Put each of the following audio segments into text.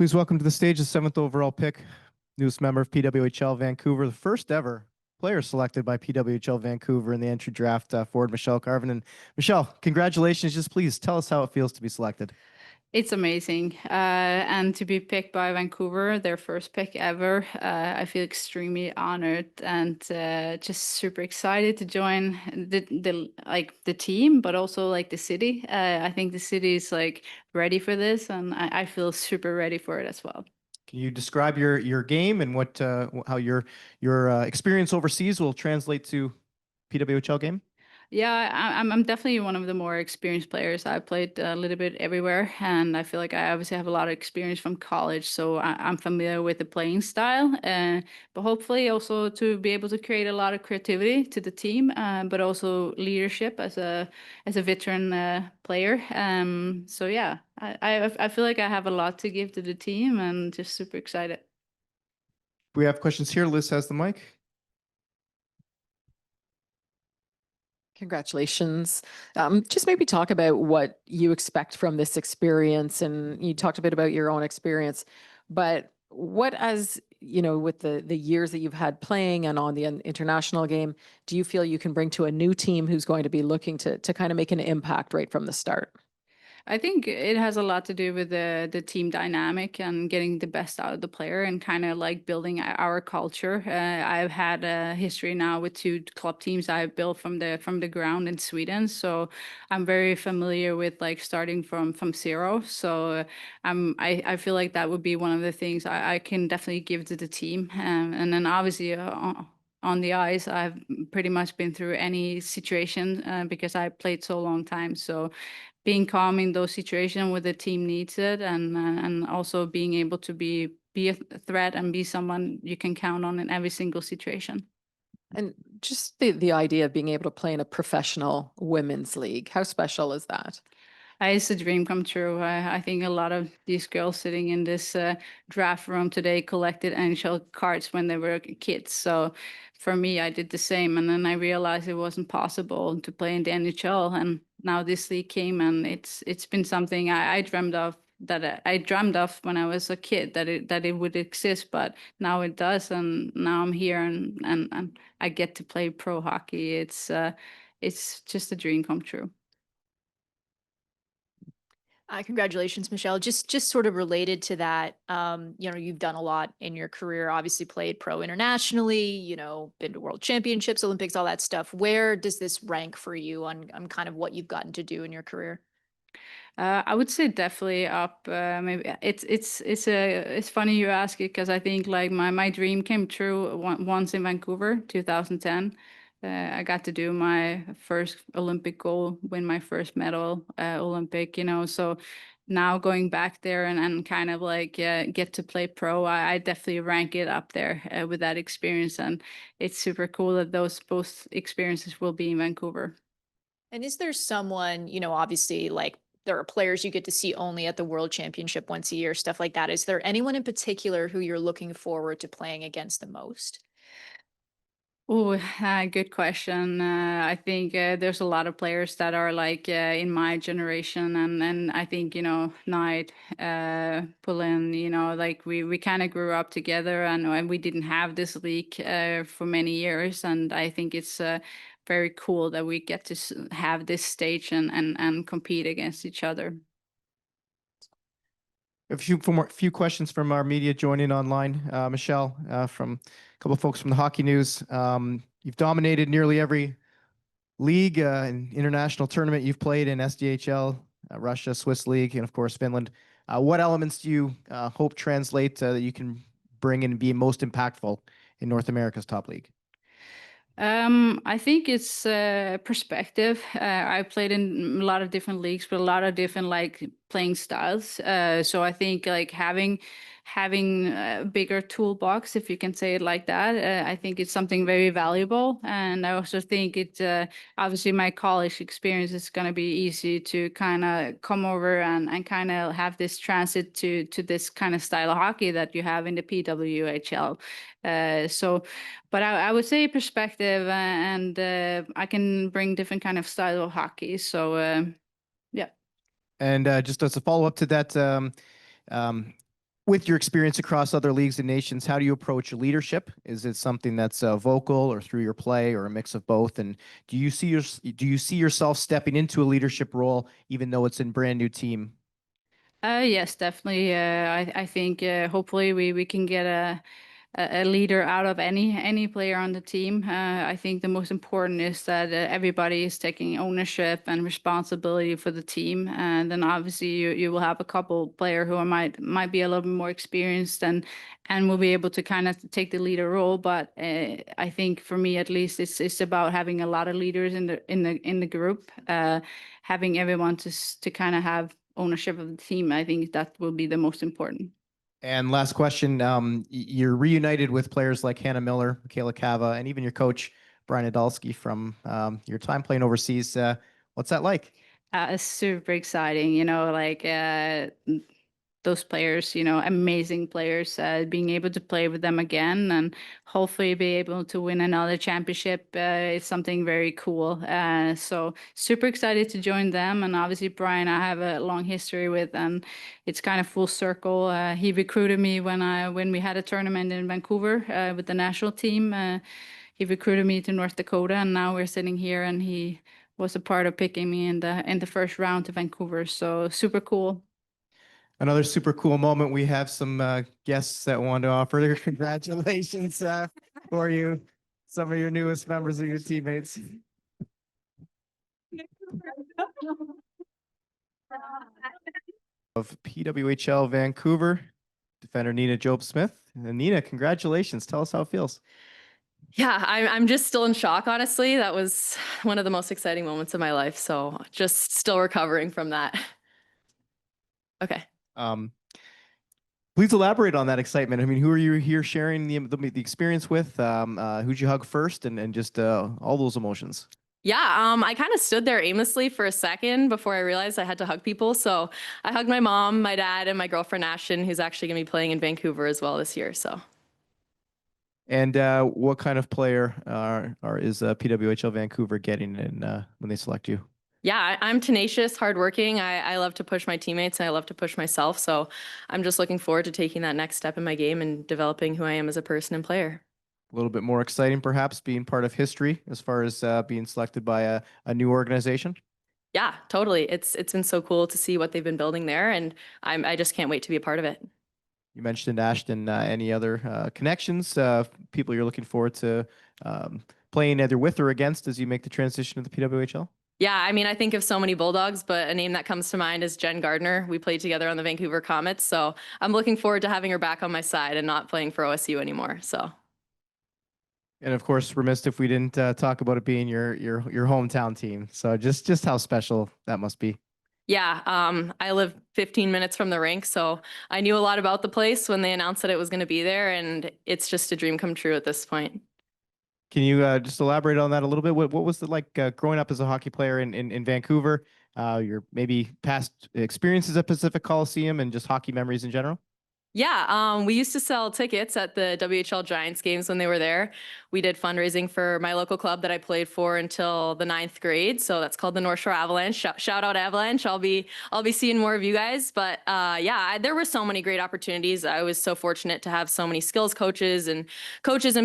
Please welcome to the stage the 7th overall pick, newest member of PWHL Vancouver, the first ever player selected by PWHL Vancouver in the entry draft, forward Michelle Karvinen. Michelle, congratulations. Just please tell us how it feels to be selected. It's amazing. And to be picked by Vancouver, their first pick ever, I feel extremely honored and just super excited to join the team, but also like the city. I think the city is like ready for this, and I feel super ready for it as well. Can you describe your game and what how your experience overseas will translate to PWHL game? Yeah, I'm definitely one of the more experienced players. I played a little bit everywhere, and I feel like I obviously have a lot of experience from college, so I'm familiar with the playing style. But hopefully also to be able to create a lot of creativity to the team, but also leadership as a veteran player. So yeah, I feel like I have a lot to give to the team, and just super excited. We have questions here. Liz has the mic. Congratulations. Just maybe talk about what you expect from this experience. And you talked a bit about your own experience, but what, as you know, with the years that you've had playing and on the international game, do you feel you can bring to a new team who's going to be looking to kind of make an impact right from the start? I think it has a lot to do with the team dynamic and getting the best out of the player and kind of like building our culture. I've had a history now with two club teams I've built from the ground in Sweden, so I'm very familiar with like starting from zero. So I feel like that would be one of the things I can definitely give to the team, and then obviously. On the ice, I've pretty much been through any situation because I played so long time. So being calm in those situations where the team needs it, and also being able to be a threat and be someone you can count on in every single situation. And just the idea of being able to play in a professional women's league, how special is that? It's a dream come true. I think a lot of these girls sitting in this draft room today collected NHL cards when they were kids. So for me, I did the same. And then I realized it wasn't possible to play in the NHL. And now this league came, and it's been something I dreamed of, that I dreamed of when I was a kid, that it would exist, but now it does. And now I'm here, and I get to play pro hockey. It's just a dream come true. Congratulations, Michelle. Just sort of related to that, you've done a lot in your career, obviously played pro internationally, been to world championships, Olympics, all that stuff. Where does this rank for you on kind of what you've gotten to do in your career? I would say definitely up. Maybe it's funny you ask it, because I think like my dream came true once in Vancouver, 2010. I got to do my first Olympic goal, win my first medal Olympic. So now going back there and kind of like get to play pro, I definitely rank it up there with that experience, and it's super cool that those both experiences will be in Vancouver. And is there someone, obviously like there are players you get to see only at the World Championship once a year, stuff like that. Is there anyone in particular who you're looking forward to playing against the most? Oh, good question. I think there's a lot of players that are like in my generation, and I think Knight, Pullen, like we kind of grew up together, and we didn't have this league for many years, and I think it's very cool that we get to have this stage and compete against each other. A few questions from our media joining online. Michelle, from a couple of folks from the Hockey News. You've dominated nearly every league and international tournament you've played in: SDHL, Russia, Swiss League, and of course Finland. What elements do you hope translate that you can bring and be most impactful in North America's top league? I think it's perspective. I played in a lot of different leagues with a lot of different like playing styles. So I think like having a bigger toolbox, if you can say it like that, I think it's something very valuable. And I also think it obviously my college experience is going to be easy to kind of come over and kind of have this transit to this kind of style of hockey that you have in the PWHL. But I would say perspective, and I can bring different kind of style of hockey. So yeah. And just as a follow up to that, with your experience across other leagues and nations, how do you approach leadership? Is it something that's vocal or through your play or a mix of both? And do you see yourself stepping into a leadership role, even though it's in brand new team? Yes, definitely. I think hopefully we can get a leader out of any player on the team. I think the most important is that everybody is taking ownership and responsibility for the team. And then obviously you will have a couple player who might be a little bit more experienced and will be able to kind of take the leader role. But I think for me at least, it's about having a lot of leaders in the group, having everyone to kind of have ownership of the team. I think that will be the most important. And last question, you're reunited with players like Hannah Miller, Michaela Cava, and even your coach, Brian Adolski from your time playing overseas. What's that like? It's super exciting, like those players, amazing players, being able to play with them again and hopefully be able to win another championship is something very cool. So super excited to join them. And obviously Brian, I have a long history with, and it's kind of full circle. He recruited me when we had a tournament in Vancouver with the national team. He recruited me to North Dakota, and now we're sitting here, and he was a part of picking me in the first round to Vancouver. So super cool. Another super cool moment. We have some guests that want to offer their congratulations for you, some of your newest members of your teammates. Of PWHL Vancouver, defender Nina Jobst-Smith. And Nina, congratulations. Tell us how it feels. Yeah, I'm just still in shock, honestly. That was one of the most exciting moments of my life. So just still recovering from that. Okay. Please elaborate on that excitement. I mean, who are you here sharing the experience with? Who'd you hug first, and just all those emotions? Yeah, I kind of stood there aimlessly for a second before I realized I had to hug people. So I hugged my mom, my dad, and my girlfriend Ashton, who's actually going to be playing in Vancouver as well this year. So. And what kind of player is PWHL Vancouver getting in when they select you? Yeah, I'm tenacious, hardworking. I love to push my teammates and I love to push myself. So I'm just looking forward to taking that next step in my game and developing who I am as a person and player. A little bit more exciting, perhaps, being part of history as far as being selected by a new organization? Yeah, totally. It's been so cool to see what they've been building there, and I just can't wait to be a part of it. You mentioned Ashton. Any other connections, people you're looking forward to playing either with or against as you make the transition to the PWHL? Yeah, I mean, I think of so many Bulldogs, but a name that comes to mind is Jen Gardner. We played together on the Vancouver Comets, so I'm looking forward to having her back on my side and not playing for OSU anymore. So. And of course, remiss if we didn't talk about it being your hometown team. So just how special that must be. Yeah, I live 15 minutes from the rink, so I knew a lot about the place when they announced that it was going to be there, and it's just a dream come true at this point. Can you just elaborate on that a little bit? What was it like growing up as a hockey player in Vancouver? Your maybe past experiences at Pacific Coliseum and just hockey memories in general? Yeah, we used to sell tickets at the WHL Giants games when they were there. We did fundraising for my local club that I played for until the 9th grade. So that's called the North Shore Avalanche. Shout out Avalanche. I'll be seeing more of you guys. But yeah, there were so many great opportunities. I was so fortunate to have so many skills coaches and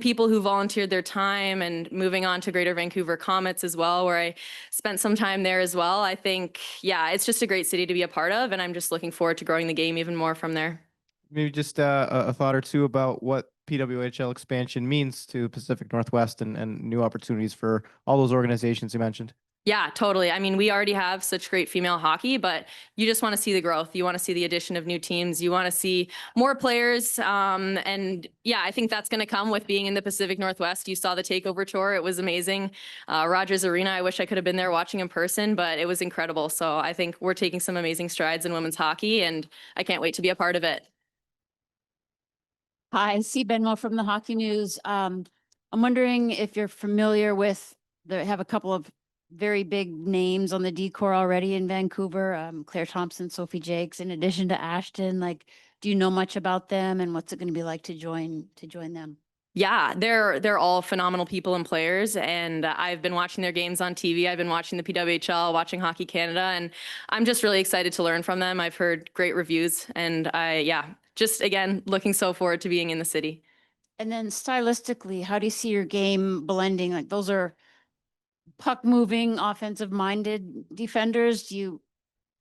people who volunteered their time, and moving on to Greater Vancouver Comets as well, where I spent some time there as well. I think, yeah, it's just a great city to be a part of. And I'm just looking forward to growing the game even more from there. Maybe just a thought or two about what PWHL expansion means to Pacific Northwest and new opportunities for all those organizations you mentioned. Yeah, totally. I mean, we already have such great female hockey, but you just want to see the growth. You want to see the addition of new teams. You want to see more players. And yeah, I think that's going to come with being in the Pacific Northwest. You saw the takeover tour. It was amazing. Rogers Arena, I wish I could have been there watching in person, but it was incredible. So I think we're taking some amazing strides in women's hockey, and I can't wait to be a part of it. Hi, C. Benmo from the Hockey News. I'm wondering if you're familiar with, they have a couple of very big names on the D-Corps already in Vancouver, Claire Thompson, Sophie Jakes, in addition to Ashton. Like, do you know much about them, and what's it going to be like to join them? Yeah, they're all phenomenal people and players, and I've been watching their games on TV. I've been watching the PWHL, watching Hockey Canada, and I'm just really excited to learn from them. I've heard great reviews, and yeah, just again, looking so forward to being in the city. And then stylistically, how do you see your game blending? Like those are puck moving, offensive minded defenders. Do you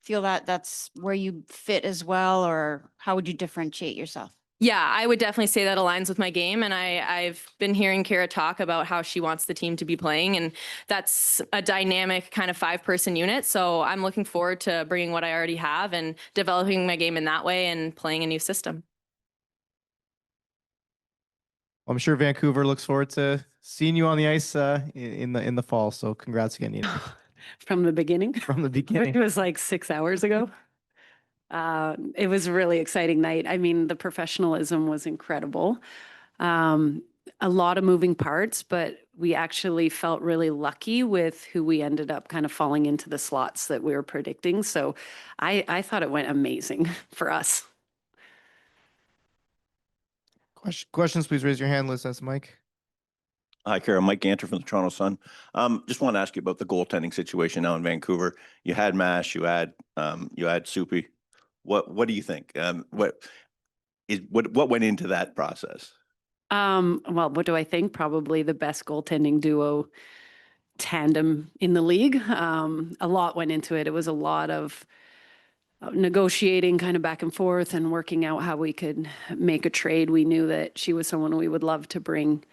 feel that that's where you fit as well, or how would you differentiate yourself? Yeah, I would definitely say that aligns with my game. And I've been hearing Cara talk about how she wants the team to be playing. And that's a dynamic kind of 5-person unit. So I'm looking forward to bringing what I already have and developing my game in that way and playing a new system. I'm sure Vancouver looks forward to seeing you on the ice in the fall. So congrats again, Nina, From the beginning. from the It beginning. was like 6 hours ago. It was a really exciting night. I mean, the professionalism was incredible. A lot of moving parts, but we actually felt really lucky with who we ended up kind of falling into the slots that we were predicting. So I thought it went amazing for us. Questions, please raise your hand. Liz has the mic. Hi, Cara. Mike Ganter from the Toronto Sun. Just want to ask you about the goaltending situation now in Vancouver. You had Mash, you had Soupy. What do you think? What went into that process? Well, what do I think? Probably the best goaltending duo tandem in the league. A lot went into it. It was a lot of negotiating kind of back and forth and working out how we could make a trade. We knew that she was someone we would love to bring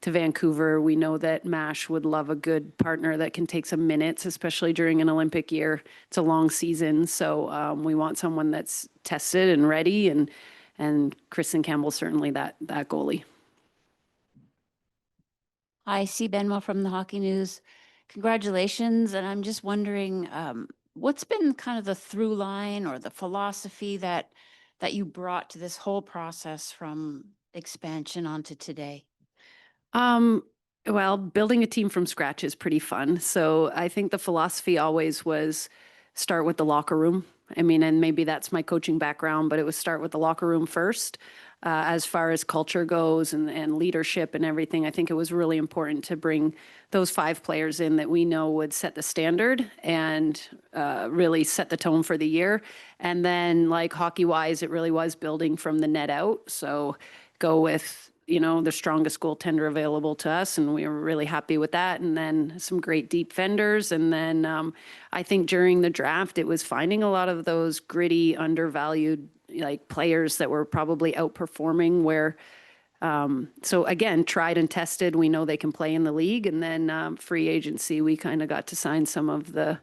to Vancouver. We know that Mash would love a good partner that can take some minutes, especially during an Olympic year. It's a long season, so we want someone that's tested and ready, and Kristen Campbell certainly that goalie. Hi, C. Benmo from the Hockey News. Congratulations. And I'm just wondering, what's been kind of the through line or the philosophy that you brought to this whole process from expansion onto today? Well, building a team from scratch is pretty fun. So I think the philosophy always was start with the locker room. I mean, and maybe that's my coaching background, but it was start with the locker room first. As far as culture goes and leadership and everything, I think it was really important to bring those 5 players in that we know would set the standard and really set the tone for the year. And then like hockey-wise, it really was building from the net out. So go with, the strongest goaltender available to us, and we were really happy with that. And then some great deep fenders. And then I think during the draft, it was finding a lot of those gritty, undervalued like players that were probably outperforming where, so again, tried and tested, we know they can play in the league. And then free agency, we kind of got to sign some of the,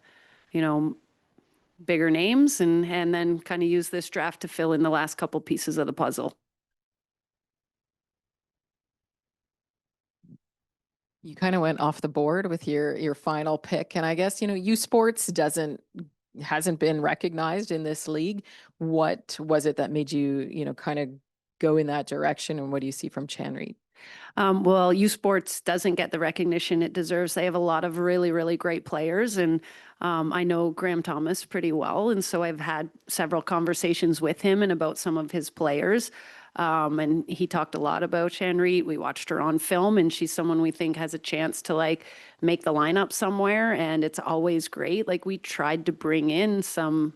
bigger names and then kind of use this draft to fill in the last couple pieces of the puzzle. You kind of went off the board with your final pick. And I guess, U Sports hasn't been recognized in this league. What was it that made you, kind of go in that direction? And what do you see from Chan-Reed? Well, U Sports doesn't get the recognition it deserves. They have a lot of really, really great players. And I know Graham Thomas pretty well. And so I've had several conversations with him and about some of his players. And he talked a lot about Chan-Reed. We watched her on film, and she's someone we think has a chance to like make the lineup somewhere. And it's always great. Like we tried to bring in some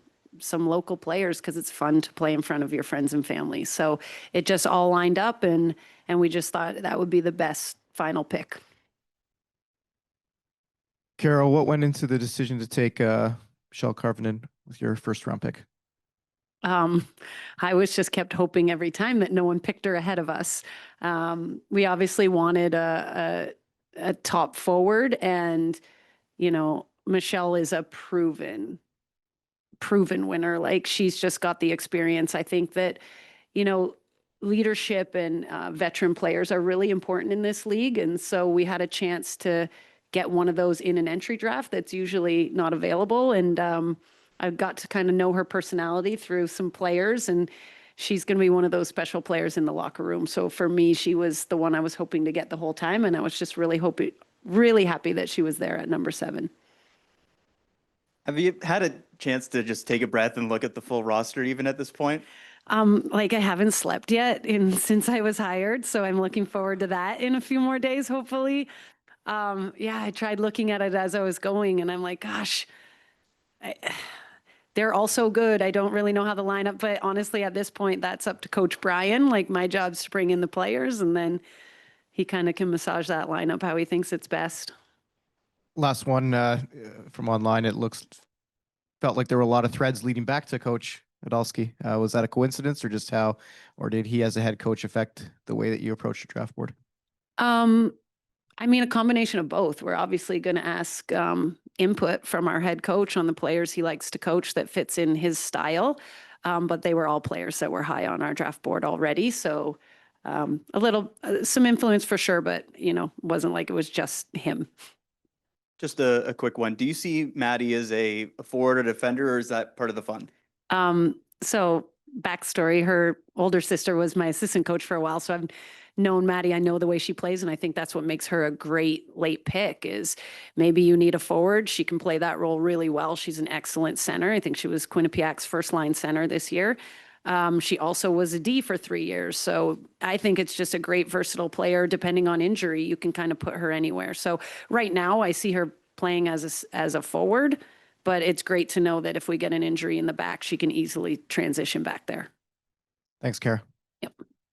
local players because it's fun to play in front of your friends and family. So it just all lined up, and we just thought that would be the best final pick. Carol, what went into the decision to take Michelle Karvinen with your first round pick? I was just kept hoping every time that no one picked her ahead of us. We obviously wanted a top forward, and Michelle is a proven winner. Like she's just got the experience. I think that leadership and veteran players are really important in this league, and so we had a chance to get one of those in an entry draft that's usually not available. And I got to kind of know her personality through some players, and she's going to be one of those special players in the locker room. So for me, she was the one I was hoping to get the whole time, and I was just really happy that she was there at number 7. Have you had a chance to just take a breath and look at the full roster even at this point? Like I haven't slept yet since I was hired, so I'm looking forward to that in a few more days, hopefully. I tried looking at it as I was going, and I'm like, gosh, they're also good. I don't really know how the lineup, but honestly, at this point, that's up to Coach Brian. Like, my job's to bring in the players, and then he kind of can massage that lineup how he thinks it's best. Last one from online. Felt like there were a lot of threads leading back to Coach Adolski. Was that a coincidence, or just how, or did he as a head coach affect the way that you approached the draft board? I mean, a combination of both. We're obviously going to ask input from our head coach on the players he likes to coach that fits in his style. But they were all players that were high on our draft board already. So some influence for sure, but, you know, wasn't like it was just him. Just a quick one. Do you see Maddie as a forward or defender, or is that part of the fun? So backstory, her older sister was my assistant coach for a while. So I've known Maddie. I know the way she plays. And I think that's what makes her a great late pick is maybe you need a forward. She can play that role really well. She's an excellent center. I think she was Quinnipiac's first line center this year. She also was a D for 3 years. So I think it's just a great versatile player. Depending on injury, you can kind of put her anywhere. So right now I see her playing as a forward, but it's great to know that if we get an injury in the back, she can easily transition back there. Thanks, Cara.